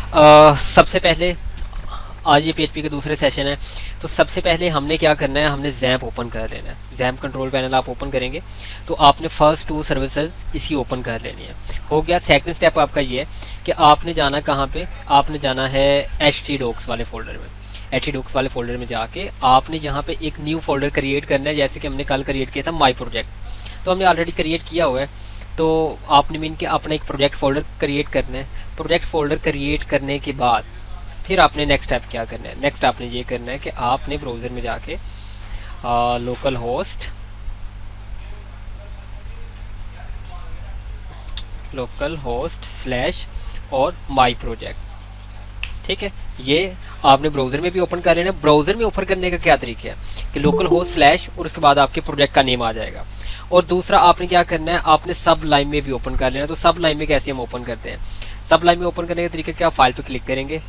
सबसे पहले आज ये पीएचपी का दूसरे सेशन है। तो सबसे पहले हमने क्या करना है, हमने जैम्प ओपन कर लेना है। जैम्प कंट्रोल पैनल आप ओपन करेंगे तो आपने फर्स्ट 2 सर्विसेज इसकी ओपन कर लेनी है। हो गया। सेकंड स्टेप आपका ये है कि आपने जाना कहाँ पे, आपने जाना है htdocs वाले फोल्डर में। htdocs वाले फोल्डर में जाके आपने यहाँ पे एक न्यू फोल्डर क्रिएट करना है, जैसे कि हमने कल क्रिएट किया था माई प्रोजेक्ट। तो हमने ऑलरेडी क्रिएट किया हुआ है, तो आपने मीन के अपना एक प्रोजेक्ट फोल्डर क्रिएट करना है। प्रोजेक्ट फोल्डर क्रिएट करने के बाद फिर आपने नेक्स्ट स्टेप क्या करना है, नेक्स्ट आपने ये करना है कि आपने ब्राउज़र में जाके लोकल होस्ट स्लैश और माई प्रोजेक्ट, ठीक है। ये आपने ब्राउज़र में भी ओपन कर लेना। ब्राउज़र में ओपन करने का क्या तरीका है कि लोकल होस्ट स्लैश और उसके बाद आपके प्रोजेक्ट का नेम आ जाएगा। और दूसरा आपने क्या करना है, आपने सब लाइन में भी ओपन कर लेना। तो सब लाइन में कैसे हम ओपन करते हैं, सब लाइन में ओपन करने का तरीका क्या, फाइल पे क्लिक करेंगे,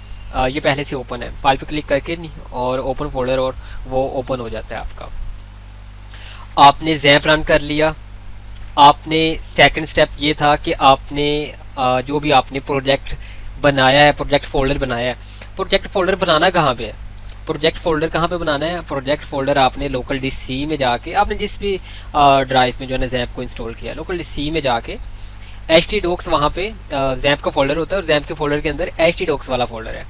ये पहले से ओपन है, फाइल पे क्लिक करके और ओपन फोल्डर, और वो ओपन हो जाता है आपका। आपने जैम्प रन कर लिया। आपने सेकंड स्टेप ये था कि आपने जो भी आपने प्रोजेक्ट बनाया है, प्रोजेक्ट फोल्डर बनाया है, प्रोजेक्ट फोल्डर बनाना कहाँ पे है, प्रोजेक्ट फोल्डर कहाँ पे बनाना है। प्रोजेक्ट फोल्डर आपने लोकल डी में जाके, आपने जिस भी ड्राइव में जो है ना जैम्प को इंस्टॉल किया, लोकल डी में जाके htdocs वहाँ पे जैम्प का फोल्डर होता है, और जैम्प के फोल्डर के अंदर htdocs वाला फोल्डर है,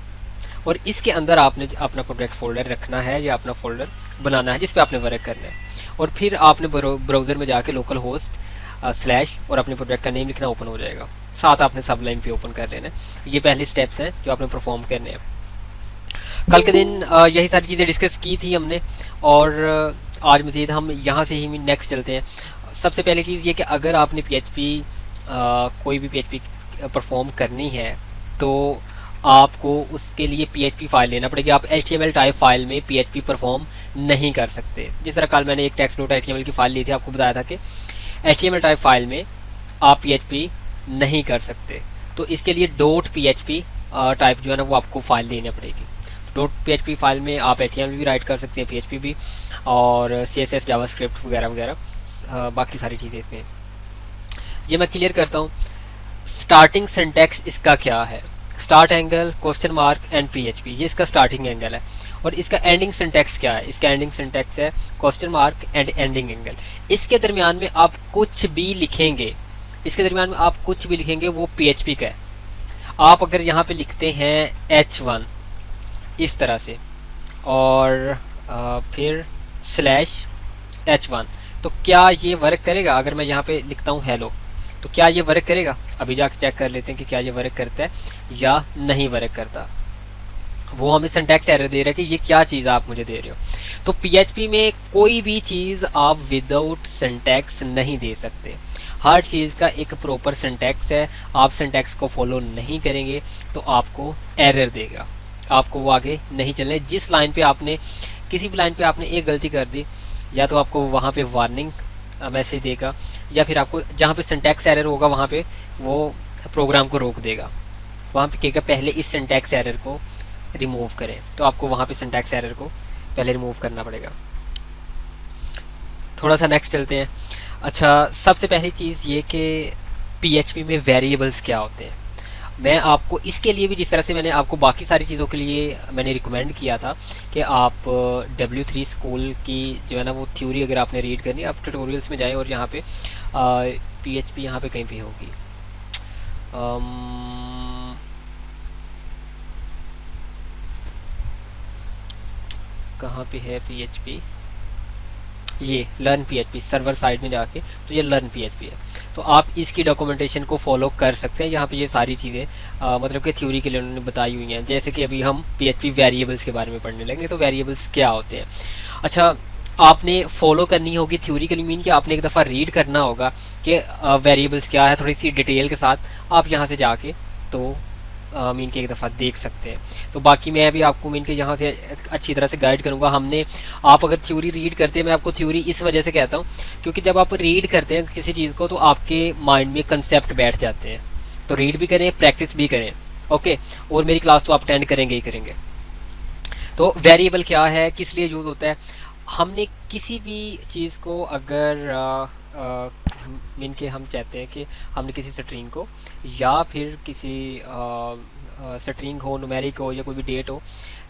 और इसके अंदर आपने अपना प्रोजेक्ट फोल्डर रखना है या अपना फोल्डर बनाना है जिस पे आपने वर्क करना है। और फिर आपने ब्राउज़र में जाके लोकल होस्ट स्लैश और अपने प्रोजेक्ट का नेम लिखना, ओपन हो जाएगा। साथ आपने सब लाइन पे ओपन कर लेना है। ये पहले स्टेप्स हैं जो आपने परफॉर्म करने हैं। कल के दिन यही सारी चीज़ें डिस्कस की थी हमने, और आज मज़ीद हम यहाँ से ही नेक्स्ट चलते हैं। सबसे पहली चीज़ ये कि अगर आपने PHP कोई भी PHP परफॉर्म करनी है तो आपको उसके लिए PHP फाइल लेना पड़ेगी। आप HTML टाइप फाइल में PHP परफॉर्म नहीं कर सकते। जिस तरह कल मैंने एक text.html की फाइल ली थी, आपको बताया था कि HTML टाइप फाइल में आप PHP नहीं कर सकते। तो इसके लिए .php टाइप जो है ना वो आपको फाइल लेनी पड़ेगी। .php फाइल में आप HTML भी राइट कर सकते हैं, PHP भी, और CSS जावास्क्रिप्ट वगैरह वगैरह बाकी सारी चीज़ें इसमें। ये मैं क्लियर करता हूँ। स्टार्टिंग सिंटैक्स इसका क्या है, start angle, question mark and PHP, ये इसका स्टार्टिंग एंगल है। और इसका एंडिंग सिंटैक्स क्या है, इसका एंडिंग सिंटैक्स है question mark and ending angle. इसके दरमियान में आप कुछ भी लिखेंगे, इसके दरमियान में आप कुछ भी लिखेंगे वो PHP का है। आप अगर यहाँ पे लिखते हैं H1 इस तरह से और फिर स्लैश H1, तो क्या ये वर्क करेगा। अगर मैं यहाँ पे लिखता हूँ हेलो, तो क्या ये वर्क करेगा। अभी जाके चेक कर लेते हैं कि क्या ये वर्क करता है या नहीं वर्क करता। वो हमें सिंटैक्स एरर दे रहा है कि ये क्या चीज़ आप मुझे दे रहे हो। तो PHP में कोई भी चीज़ आप विदाउट सिंटैक्स नहीं दे सकते। हर चीज़ का एक प्रॉपर सिंटैक्स है। आप सिंटैक्स को फॉलो नहीं करेंगे तो आपको एरर देगा, आपको वो आगे नहीं चलने। जिस लाइन पे आपने, किसी भी लाइन पे आपने एक गलती कर दी, या तो आपको वहाँ पे वार्निंग मैसेज देगा, या फिर आपको जहाँ पे सिंटैक्स एरर होगा वहाँ पे वो प्रोग्राम को रोक देगा। वहाँ पे कहेगा पहले इस सिंटैक्स एरर को रिमूव करें, तो आपको वहाँ पे सिंटैक्स एरर को पहले रिमूव करना पड़ेगा। थोड़ा सा नेक्स्ट चलते हैं। अच्छा, सबसे पहली चीज़ ये कि PHP में वेरिएबल्स क्या होते हैं। मैं आपको इसके लिए भी, जिस तरह से मैंने आपको बाकी सारी चीज़ों के लिए मैंने रिकमेंड किया था कि आप W3 स्कूल की जो है ना वो थ्योरी अगर आपने रीड करनी है, आप ट्यूटोरियल्स में जाएं और यहाँ पे PHP यहाँ पे कहीं पे होगी, कहाँ पे है PHP, ये लर्न PHP सर्वर साइड में जाके, तो ये लर्न PHP है। तो आप इसकी डॉक्यूमेंटेशन को फॉलो कर सकते हैं। यहाँ पे ये सारी चीज़ें मतलब कि थ्योरी के लिए उन्होंने बताई हुई हैं। जैसे कि अभी हम PHP वेरिएबल्स के बारे में पढ़ने लगेंगे, तो वेरिएबल्स क्या होते हैं। अच्छा, आपने फॉलो करनी होगी थ्योरी के लिए, मीन कि आपने एक दफ़ा रीड करना होगा कि वेरिएबल्स क्या है, थोड़ी सी डिटेल के साथ आप यहाँ से जाके तो मीन के एक दफ़ा देख सकते हैं। तो बाकी मैं भी आपको मीन के यहाँ से अच्छी तरह से गाइड करूँगा। हमने, आप अगर थ्योरी रीड करते हैं, मैं आपको थ्योरी इस वजह से कहता हूँ क्योंकि जब आप रीड करते हैं किसी चीज़ को तो आपके माइंड में कंसेप्ट बैठ जाते हैं। तो रीड भी करें, प्रैक्टिस भी करें, ओके। और मेरी क्लास तो आप अटेंड करेंगे ही करेंगे। तो वेरिएबल क्या है, किस लिए यूज़ होता है। हमने किसी भी चीज़ को अगर मीन के हम चाहते हैं कि हमने किसी स्ट्रिंग को या फिर किसी स्ट्रिंग हो, न्यूमेरिक हो या कोई भी डेट हो,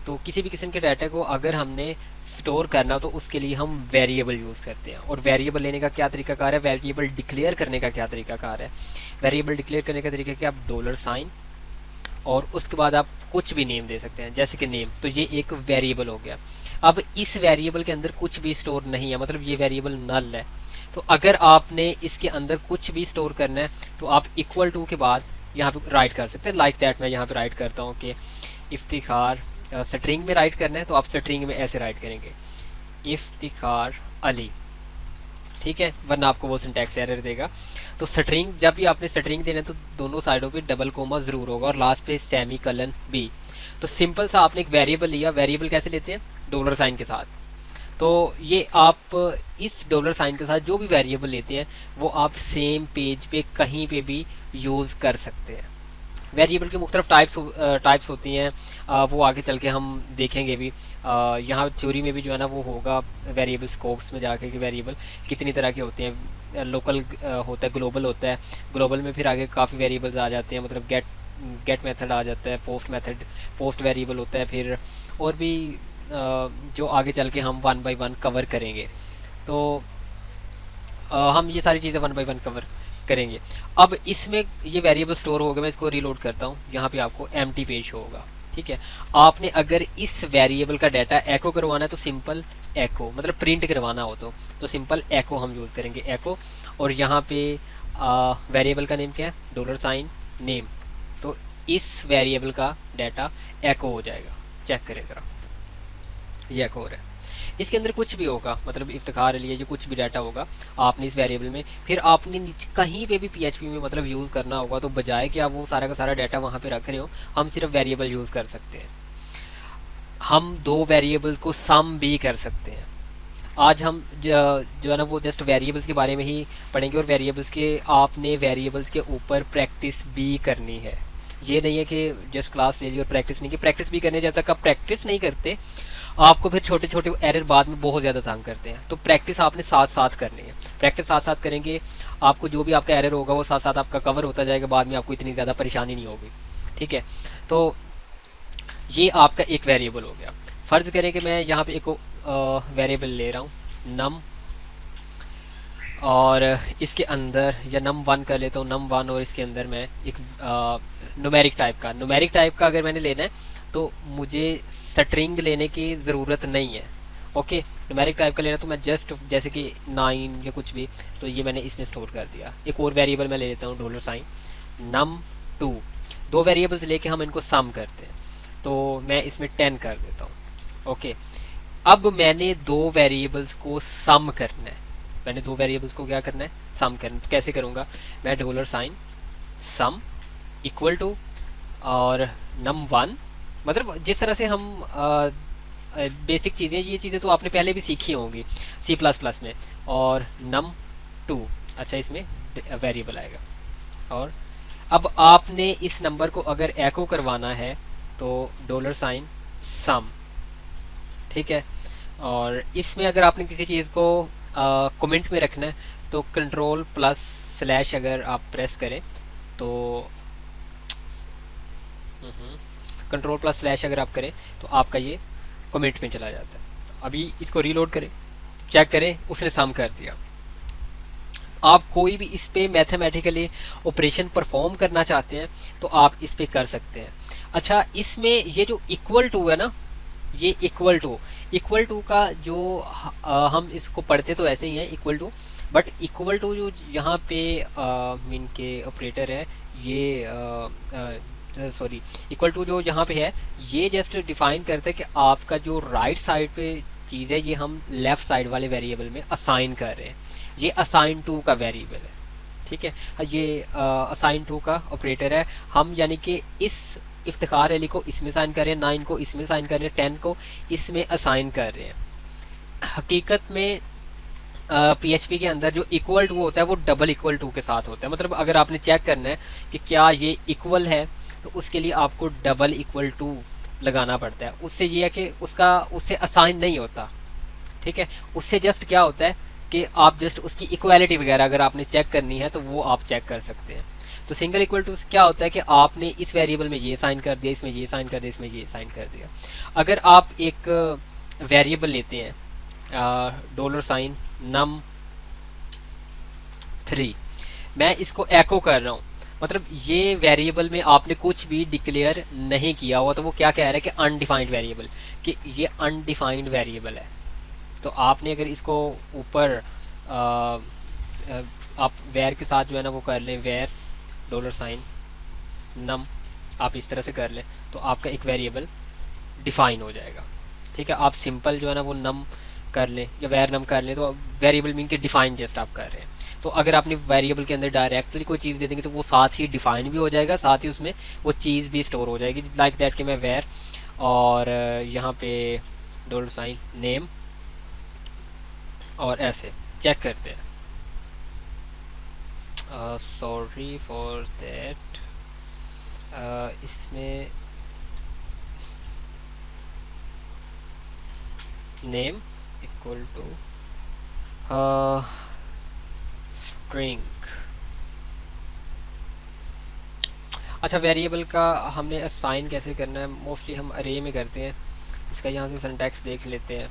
तो किसी भी किस्म के डाटा को अगर हमने स्टोर करना तो उसके लिए हम वेरिएबल यूज़ करते हैं। और वेरिएबल लेने का क्या तरीकाकार है, वेरिएबल डिक्लेयर करने का क्या तरीकाकार है। वेरिएबल डिक्लेयर करने का तरीका क्या, आप डॉलर साइन और उसके बाद आप कुछ भी नेम दे सकते हैं, जैसे कि नेम, तो ये एक वेरिएबल हो गया। अब इस वेरिएबल के अंदर कुछ भी स्टोर नहीं है, मतलब ये वेरिएबल नल है। तो अगर आपने इसके अंदर कुछ भी स्टोर करना है तो आप इक्वल टू के बाद यहाँ पे राइट कर सकते हैं। लाइक दैट मैं यहाँ पे राइट करता हूँ कि इफ्तिखार, स्ट्रिंग में राइट करना है तो आप स्ट्रिंग में ऐसे राइट करेंगे, इफ्तिखार अली, ठीक है, वरना आपको वो सिंटैक्स एरर देगा। तो स्ट्रिंग, जब भी आपने स्ट्रिंग देना है तो दोनों साइडों पे डबल कोमा ज़रूर होगा और लास्ट पे सेमी कलन बी। तो सिंपल सा आपने एक वेरिएबल लिया, वेरिएबल कैसे लेते हैं, डॉलर साइन के साथ। तो ये आप इस डॉलर साइन के साथ जो भी वेरिएबल लेते हैं वो आप सेम पेज पे कहीं पे भी यूज़ कर सकते हैं। वेरिएबल की मुख्तलिफ टाइप्स होती हैं, वो आगे चल के हम देखेंगे भी। यहाँ थ्योरी में भी जो है ना वो होगा वेरिएबल स्कोप्स में जाके कि वेरिएबल कितनी तरह के होते हैं। लोकल होता है, ग्लोबल होता है, ग्लोबल में फिर आगे काफ़ी वेरिएबल्स आ जाते हैं, मतलब गेट मेथड आ जाता है, पोस्ट मेथड, पोस्ट वेरिएबल होता है, फिर और भी जो आगे चल के हम वन बाय वन कवर करेंगे। तो हम ये सारी चीज़ें वन बाय वन कवर करेंगे। अब इसमें ये वेरिएबल स्टोर हो गया, मैं इसको रीलोड करता हूँ, यहाँ पे आपको एम्प्टी पेज होगा, ठीक है। आपने अगर इस वेरिएबल का डाटा एको करवाना है तो सिंपल एको, मतलब प्रिंट करवाना हो तो सिंपल एको हम यूज़ करेंगे, एको। और यहाँ पे वेरिएबल का नेम क्या है, डॉलर साइन नेम, तो इस वेरिएबल का डाटा एको हो जाएगा। चेक करें ज़रा, ये एको हो रहा है। इसके अंदर कुछ भी होगा, मतलब इफ्तिखार लिए जो कुछ भी डाटा होगा आपने इस वेरिएबल में, फिर आपने कहीं पे भी पीएचपी में मतलब यूज़ करना होगा तो बजाय कि आप वो सारा का सारा डाटा वहाँ पे रख रहे हो, हम सिर्फ वेरिएबल यूज़ कर सकते हैं। हम दो वेरिएबल्स को सम भी कर सकते हैं। आज हम जो है ना वो जस्ट वेरिएबल्स के बारे में ही पढ़ेंगे और वेरिएबल्स के आपने वेरिएबल्स के ऊपर प्रैक्टिस भी करनी है। ये नहीं है कि जस्ट क्लास ले ली और प्रैक्टिस नहीं की, प्रैक्टिस भी करनी है। जब तक आप प्रैक्टिस नहीं करते आपको फिर छोटे छोटे एरर बाद में बहुत ज़्यादा तंग करते हैं। तो प्रैक्टिस आपने साथ साथ करनी है, प्रैक्टिस साथ साथ करेंगे, आपको जो भी आपका एरर होगा वो साथ साथ आपका कवर होता जाएगा, बाद में आपको इतनी ज़्यादा परेशानी नहीं होगी, ठीक है। तो ये आपका एक वेरिएबल हो गया। फ़र्ज़ करें कि मैं यहाँ पे एक वेरिएबल ले रहा हूँ नम, और इसके अंदर या num1 कर लेता हूँ, num1, और इसके अंदर मैं एक न्यूमेरिक टाइप का अगर मैंने लेना है तो मुझे स्ट्रिंग लेने की ज़रूरत नहीं है। ओके, न्यूमेरिक टाइप का लेना तो मैं जस्ट जैसे कि 9 या कुछ भी, तो ये मैंने इसमें स्टोर कर दिया। एक और वेरिएबल मैं ले लेता हूँ डॉलर साइन num2, दो वेरिएबल्स लेके हम इनको सम करते हैं, तो मैं इसमें 10 कर देता हूँ। ओके, अब मैंने दो वेरिएबल्स को सम करना है, मैंने दो वेरिएबल्स को क्या करना है, सम करना है। तो कैसे करूँगा, मैं dollar sign sum equal to और num1, मतलब जिस तरह से हम बेसिक चीज़ें, ये चीज़ें तो आपने पहले भी सीखी होंगी C++ में, और num2, अच्छा इसमें वेरिएबल आएगा। और अब आपने इस नंबर को अगर एको करवाना है तो डॉलर साइन सम, ठीक है। और इसमें अगर आपने किसी चीज़ को कमेंट में रखना है तो कंट्रोल+/ अगर आप प्रेस करें तो कंट्रोल+/ अगर आप करें तो आपका ये कमेंट में चला जाता है। अभी इसको रीलोड करें, चेक करें, उसने सम कर दिया। आप कोई भी इस पे मैथमेटिकली ऑपरेशन परफॉर्म करना चाहते हैं तो आप इस पे कर सकते हैं। अच्छा, इसमें ये जो इक्वल टू है ना, ये इक्वल टू का जो हम इसको पढ़ते तो ऐसे ही है equal to, but equal to जो यहाँ पे मीन के ऑपरेटर है, ये सॉरी इक्वल टू जो यहाँ पे है ये जस्ट डिफाइन करता है कि आपका जो राइट साइड पे चीज़ है ये हम लेफ़्ट साइड वाले वेरिएबल में असाइन कर रहे हैं। ये असाइन टू का वेरिएबल है, ठीक है। ये असाइन टू का ऑपरेटर है, हम यानी कि इस इफ्तिखार अली को इसमें साइन कर रहे हैं, 9 को इसमें साइन कर रहे हैं, 10 को इसमें असाइन कर रहे हैं। हकीकत में PHP के अंदर जो इक्वल टू होता है वो डबल इक्वल टू के साथ होता है। मतलब अगर आपने चेक करना है कि क्या ये इक्वल है तो उसके लिए आपको डबल इक्वल टू लगाना पड़ता है। उससे ये है कि उससे असाइन नहीं होता, ठीक है। उससे जस्ट क्या होता है कि आप जस्ट उसकी इक्वालिटी वगैरह अगर आपने चेक करनी है तो वो आप चेक कर सकते हैं। तो सिंगल इक्वल टू क्या होता है कि आपने इस वेरिएबल में ये साइन कर दिया, इसमें ये साइन कर दिया, इसमें ये साइन कर दिया। अगर आप एक वेरिएबल लेते हैं $, num 3, मैं इसको एको कर रहा हूँ, मतलब ये वेरिएबल में आपने कुछ भी डिक्लेयर नहीं किया हुआ, तो वो क्या कह रहा है कि अनडिफाइंड वेरिएबल, कि ये अनडिफाइंड वेरिएबल है। तो आपने अगर इसको ऊपर आप वेर के साथ जो है ना वो कर लें, वेर $num, आप इस तरह से कर लें तो आपका एक वेरिएबल डिफाइन हो जाएगा। ठीक है, आप सिंपल जो है ना वो नम कर लें या वेर नम कर लें तो वेरिएबल मीन के डिफाइन जस्ट आप कर रहे हैं। तो अगर आपने वेरिएबल के अंदर डायरेक्टली कोई चीज़ दे देंगे तो वो साथ ही डिफाइन भी हो जाएगा, साथ ही उसमें वो चीज़ भी स्टोर हो जाएगी। लाइक दैट कि मैं वेर और यहाँ पे $नेम और ऐसे चेक करते हैं। सॉरी फॉर दैट, इसमें नेम इक्वल टू स्ट्रिंग। अच्छा, वेरिएबल का हमने असाइन कैसे करना है, मोस्टली हम अरे में करते हैं। इसका यहाँ से सिंटैक्स देख लेते हैं।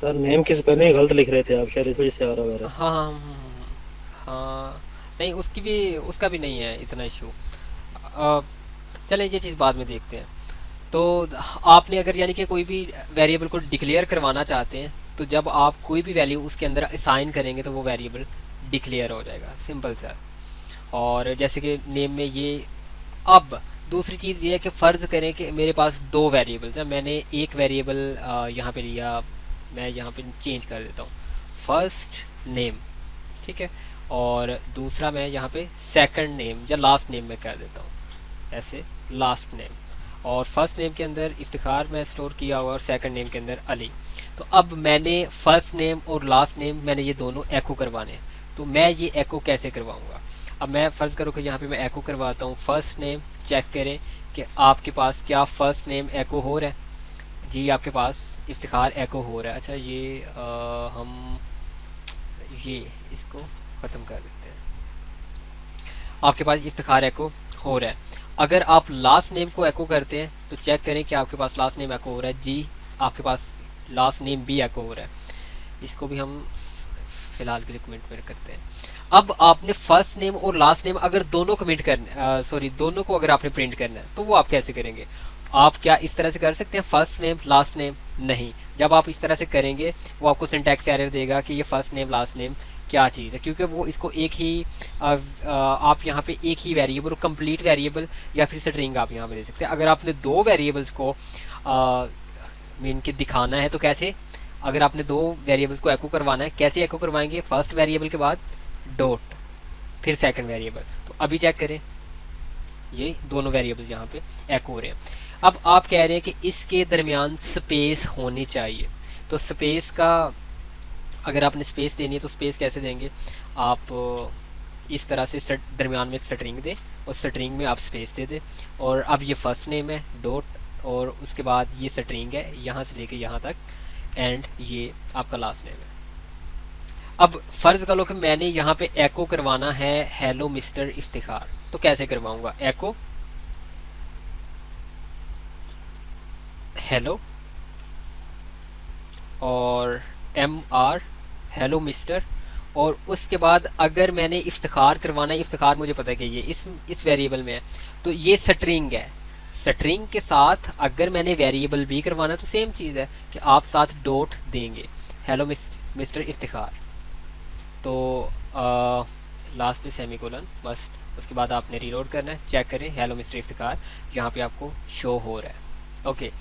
सर नेम किस पहले गलत लिख रहे थे आप, शायद इस वजह से आ रहा है। हाँ हाँ हाँ, नहीं उसका भी नहीं है इतना इशू। चलें ये चीज़ बाद में देखते हैं। तो आपने अगर यानी कि कोई भी वेरिएबल को डिक्लेयर करवाना चाहते हैं तो जब आप कोई भी वैल्यू उसके अंदर असाइन करेंगे तो वो वेरिएबल डिक्लेयर हो जाएगा, सिंपल सा। और जैसे कि नेम में ये। अब दूसरी चीज़ ये है कि फ़र्ज़ करें कि मेरे पास दो वेरिएबल्स हैं, मैंने एक वेरिएबल यहाँ पे लिया, मैं यहाँ पे चेंज कर देता हूँ फर्स्ट नेम, ठीक है, और दूसरा मैं यहाँ पे सेकंड नेम या लास्ट नेम में कर देता हूँ ऐसे, लास्ट नेम। और फर्स्ट नेम के अंदर इफ्तिखार में स्टोर किया हुआ और सेकंड नेम के अंदर अली। तो अब मैंने फर्स्ट नेम और लास्ट नेम मैंने ये दोनों एको करवाने हैं, तो मैं ये एको कैसे करवाऊँगा। अब मैं फ़र्ज़ करूँ कि यहाँ पे मैं एको करवाता हूँ फर्स्ट नेम, चेक करें कि आपके पास क्या फ़र्स्ट नेम एको हो रहा है। जी आपके पास इफ्तिखार एको हो रहा है। अच्छा ये हम ये इसको ख़त्म कर देते हैं। आपके पास इफ्तिखार एको हो रहा है। अगर आप लास्ट नेम को एको करते हैं तो चेक करें कि आपके पास लास्ट नेम एको हो रहा है। जी आपके पास लास्ट नेम भी एको हो रहा है। इसको भी हम फ़िलहाल के लिए कमेंट में करते हैं। अब आपने फर्स्ट नेम और लास्ट नेम अगर दोनों कमेंट करना, सॉरी दोनों को अगर आपने प्रिंट करना है तो वो आप कैसे करेंगे। आप क्या इस तरह से कर सकते हैं फर्स्ट नेम लास्ट नेम? नहीं। जब आप इस तरह से करेंगे वो आपको सिंटैक्स एरर देगा कि ये फर्स्ट नेम लास्ट नेम क्या चीज़ है, क्योंकि वो इसको एक ही आप यहाँ पे एक ही वेरिएबल, कंप्लीट वेरिएबल या फिर स्ट्रिंग आप यहाँ पे दे सकते हैं। अगर आपने दो वेरिएबल्स को मीन के दिखाना है तो कैसे, अगर आपने दो वेरिएबल्स को एको करवाना है कैसे एको करवाएंगे, फर्स्ट वेरिएबल के बाद डॉट फिर सेकंड वेरिएबल। तो अभी चेक करें ये दोनों वेरिएबल यहाँ पे एको हो रहे हैं। अब आप कह रहे हैं कि इसके दरमियान स्पेस होनी चाहिए, तो स्पेस का अगर आपने स्पेस देनी है तो स्पेस कैसे देंगे, आप इस तरह से दरमियान में एक स्ट्रिंग दें और स्ट्रिंग में आप स्पेस दे दें। और अब ये फर्स्ट नेम है डॉट और उसके बाद ये स्ट्रिंग है यहाँ से लेके यहाँ तक एंड ये आपका लास्ट नेम है। अब फ़र्ज़ कर लो कि मैंने यहाँ पे एको करवाना है हेलो मिस्टर इफ्तिखार, तो कैसे करवाऊँगा, एको हेलो और MR हेलो मिस्टर, और उसके बाद अगर मैंने इफ्तिखार करवाना है, इफ्तिखार मुझे पता है कि ये इस वेरिएबल में है तो ये स्ट्रिंग है। स्ट्रिंग के साथ अगर मैंने वेरिएबल भी करवाना है तो सेम चीज़ है कि आप साथ डॉट देंगे हेलो मिस्टर इफ्तिखार, तो लास्ट पे सेमीकोलन बस। उसके बाद आपने रीलोड करना है, चेक करें हेलो मिस्टर इफ्तिखार यहाँ पे आपको शो हो रहा है। ओके,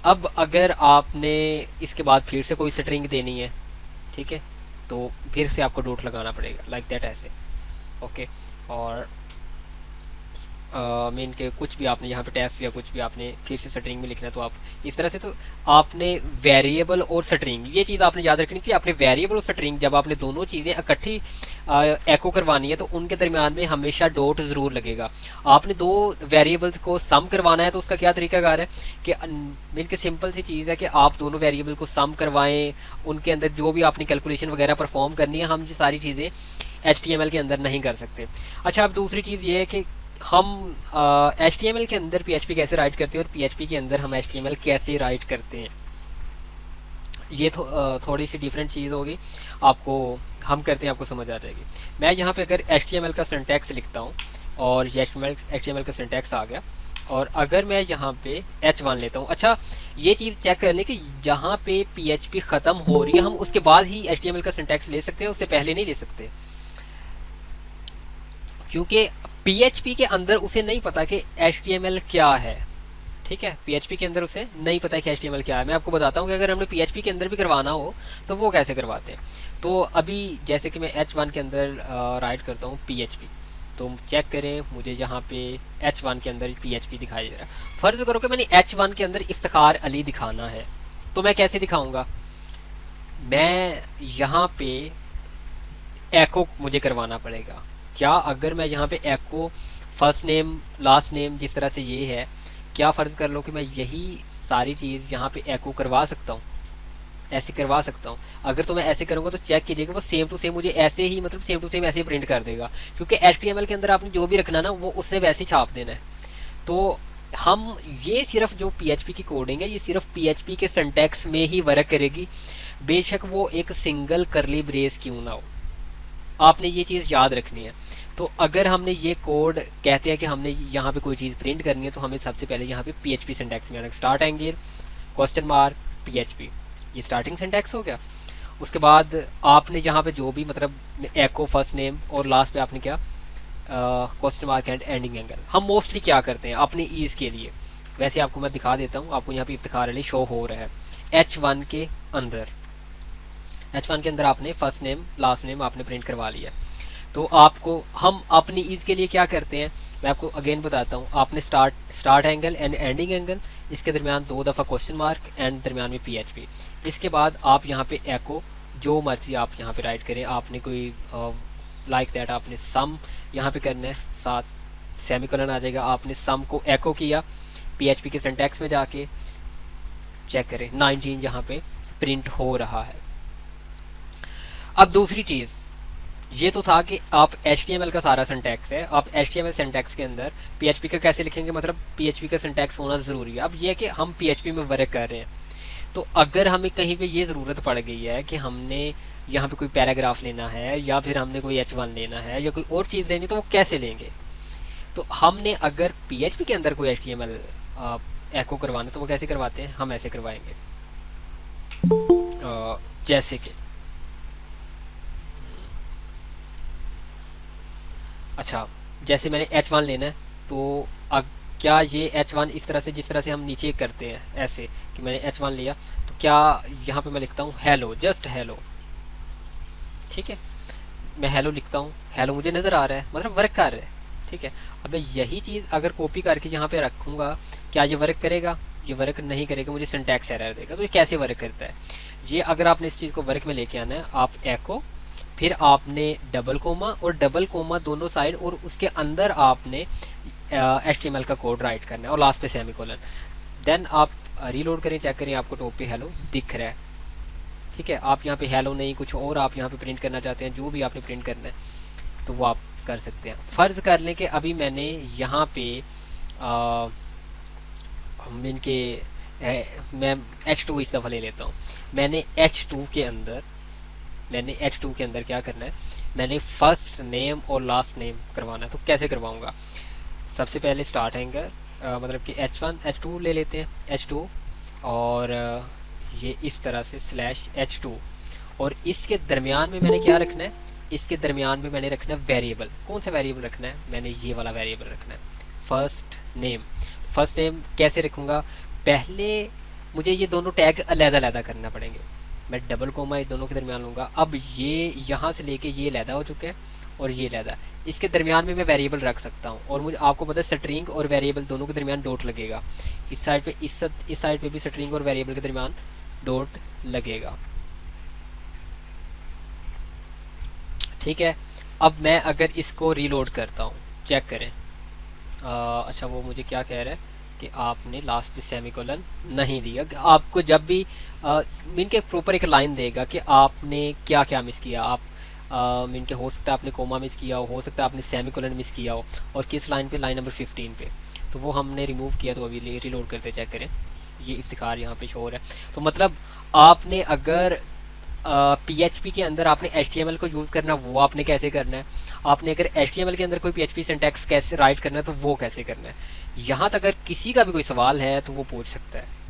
अब अगर आपने इसके बाद फिर से कोई स्ट्रिंग देनी है, ठीक है, तो फिर से आपको डॉट लगाना पड़ेगा लाइक दैट ऐसे। ओके, और मीन के कुछ भी आपने यहाँ पे टेस्ट या कुछ भी आपने फिर से स्ट्रिंग में लिखना है तो आप इस तरह से। तो आपने वेरिएबल और स्ट्रिंग ये चीज़ आपने याद रखनी कि आपने वेरिएबल और स्ट्रिंग जब आपने दोनों चीज़ें इकट्ठी एको करवानी है तो उनके दरमियान में हमेशा डॉट ज़रूर लगेगा। आपने दो वेरिएबल्स को सम करवाना है तो उसका क्या तरीकाकार है कि मीन के सिंपल सी चीज़ है कि आप दोनों वेरिएबल को सम करवाएं, उनके अंदर जो भी आपने कैलकुलेशन वगैरह परफॉर्म करनी है हम ये सारी चीज़ें HTML के अंदर नहीं कर सकते। अच्छा, अब दूसरी चीज़ ये है कि हम HTML के अंदर PHP कैसे राइट करते हैं और PHP के अंदर हम HTML कैसे राइट करते हैं, ये थोड़ी सी डिफरेंट चीज़ होगी, आपको हम करते हैं आपको समझ आ जाएगी। मैं यहाँ पे अगर HTML का सिंटैक्स लिखता हूँ और ये HTML का सिंटैक्स आ गया, और अगर मैं यहाँ पे H1 लेता हूँ, अच्छा ये चीज़ चेक करने कि जहाँ पे PHP ख़त्म हो रही है हम उसके बाद ही HTML का सिंटैक्स ले सकते हैं, उससे पहले नहीं ले सकते, क्योंकि PHP के अंदर उसे नहीं पता कि HTML क्या है। ठीक है, PHP के अंदर उसे नहीं पता है कि HTML क्या है। मैं आपको बताता हूँ कि अगर हमने PHP के अंदर भी करवाना हो तो वो कैसे करवाते हैं। तो अभी जैसे कि मैं H1 के अंदर राइट करता हूँ PHP, तो चेक करें मुझे यहाँ पे H1 के अंदर PHP दिखाई दे रहा है। फ़र्ज़ करो कि मैंने H1 के अंदर इफ्तिखार अली दिखाना है, तो मैं कैसे दिखाऊँगा, मैं यहाँ पे एको मुझे करवाना पड़ेगा। क्या अगर मैं यहाँ पे एको फर्स्ट नेम लास्ट नेम जिस तरह से ये है, क्या फ़र्ज़ कर लो कि मैं यही सारी चीज़ यहाँ पे एको करवा सकता हूँ, ऐसे करवा सकता हूँ। अगर तो मैं ऐसे करूँगा तो चेक कीजिएगा वो सेम टू सेम मुझे ऐसे ही, मतलब सेम टू सेम ऐसे ही प्रिंट कर देगा, क्योंकि HTML के अंदर आपने जो भी रखना ना वो उसने वैसे ही छाप देना है। तो हम ये सिर्फ जो PHP की कोडिंग है ये सिर्फ PHP के सिंटैक्स में ही वर्क करेगी, बेशक वो एक सिंगल करली ब्रेस क्यों ना हो, आपने ये चीज़ याद रखनी है। तो अगर हमने ये कोड कहते हैं कि हमने यहाँ पे कोई चीज़ प्रिंट करनी है तो हमें सबसे पहले यहाँ पे PHP सिंटैक्स में आना, start angle question mark PHP, ये स्टार्टिंग सिंटैक्स हो गया। उसके बाद आपने यहाँ पे जो भी मतलब एको फर्स्ट नेम और लास्ट पे आपने क्या question mark and ending angle. हम मोस्टली क्या करते हैं अपनी ईज़ के लिए, वैसे आपको मैं दिखा देता हूँ, आपको यहाँ पे इफ्तिखार अली शो हो रहा है H1 के अंदर। H1 के अंदर आपने फर्स्ट नेम लास्ट नेम आपने प्रिंट करवा लिया। तो आपको हम अपनी ईज़ के लिए क्या करते हैं, मैं आपको अगेन बताता हूँ। आपने start angle and ending angle, इसके दरमियान 2 दफ़ा क्वेश्चन मार्क एंड दरमियान में PHP। इसके बाद आप यहाँ पे एको जो मर्जी आप यहाँ पे राइट करें, आपने कोई लाइक दैट आपने सम यहाँ पे करना है, साथ सेमीकोलन आ जाएगा। आपने सम को एको किया PHP के सिंटैक्स में जाके, चेक करें 19 यहाँ पे प्रिंट हो रहा है। अब दूसरी चीज़ ये तो था कि आप HTML का सारा सिंटैक्स है, आप HTML सिंटैक्स के अंदर PHP का कैसे लिखेंगे, मतलब PHP का सिंटैक्स होना ज़रूरी है। अब ये है कि हम PHP में वर्क कर रहे हैं, तो अगर हमें कहीं पे ये ज़रूरत पड़ गई है कि हमने यहाँ पे कोई पैराग्राफ लेना है या फिर हमने कोई H1 लेना है या कोई और चीज़ लेनी, तो वो कैसे लेंगे। तो हमने अगर PHP के अंदर कोई HTML एको करवाना तो वो कैसे करवाते हैं, हम ऐसे करवाएंगे जैसे कि अच्छा जैसे मैंने H1 लेना है, तो क्या ये H1 इस तरह से जिस तरह से हम नीचे करते हैं ऐसे कि मैंने H1 लिया, तो क्या यहाँ पे मैं लिखता हूँ हेलो, जस्ट हेलो। ठीक है, मैं हेलो लिखता हूँ, हेलो मुझे नज़र आ रहा है, मतलब वर्क कर रहा है। ठीक है, अब मैं यही चीज़ अगर कॉपी करके यहाँ पे रखूँगा, क्या ये वर्क करेगा, ये वर्क नहीं करेगा, मुझे सिंटैक्स एरर देगा। तो ये कैसे वर्क करता है, ये अगर आपने इस चीज़ को वर्क में लेके आना है, आप एको फिर आपने डबल कोमा और डबल कोमा दोनों साइड, और उसके अंदर आपने HTML का कोड राइट करना है और लास्ट पे सेमीकोलन। देन आप रीलोड करें, चेक करें आपको टॉप पे हेलो दिख रहा है। ठीक है, आप यहाँ पे हेलो नहीं कुछ और आप यहाँ पे प्रिंट करना चाहते हैं, जो भी आपने प्रिंट करना है तो वो आप कर सकते हैं। फ़र्ज़ कर लें कि अभी मैंने यहाँ पे इनके मैं H2 इस दफ़ा ले लेता हूँ। मैंने H2 के अंदर क्या करना है, मैंने फर्स्ट नेम और लास्ट नेम करवाना है। तो कैसे करवाऊँगा, सबसे पहले स्टार्ट एंगल मतलब कि H1 H2 ले लेते हैं, H2 और ये इस तरह से /H2, और इसके दरमियान में मैंने क्या रखना है, इसके दरमियान में मैंने रखना है वेरिएबल। कौन सा वेरिएबल रखना है, मैंने ये वाला वेरिएबल रखना है फर्स्ट नेम। फर्स्ट नेम कैसे रखूँगा, पहले मुझे ये दोनों टैग अलग-अलग करना पड़ेंगे, मैं डबल कोमा ये दोनों के दरमियान लूँगा। अब ये यहाँ से लेके ये अलग हो चुके हैं और ये अलग, इसके दरमियान में मैं वेरिएबल रख सकता हूँ। और मुझे आपको पता है स्ट्रिंग और वेरिएबल दोनों के दरमियान डॉट लगेगा, इस साइड पे इस साइड पे भी स्ट्रिंग और वेरिएबल के दरमियान डॉट लगेगा। ठीक है, अब मैं अगर इसको रीलोड करता हूँ, चेक करें। अच्छा वो मुझे क्या कह रहा है कि आपने लास्ट पे सेमीकोलन नहीं दिया। आपको जब भी इनके प्रॉपर एक लाइन देगा कि आपने क्या क्या मिस किया, इनके हो सकता है आपने कोमा मिस किया हो सकता है आपने सेमीकोलन मिस किया हो, और किस लाइन पे, लाइन नंबर 15 पे, तो वो हमने रिमूव किया। तो अभी रीलोड करते चेक करें, ये इफ्तिखार यहाँ पे शो हो रहा है। तो मतलब आपने अगर PHP के अंदर आपने HTML को यूज़ करना, वो आपने कैसे करना है, आपने अगर HTML के अंदर कोई PHP सिंटैक्स कैसे राइट करना है, तो वो कैसे करना है। यहाँ तक अगर किसी का भी कोई सवाल है तो वो पूछ सकता है।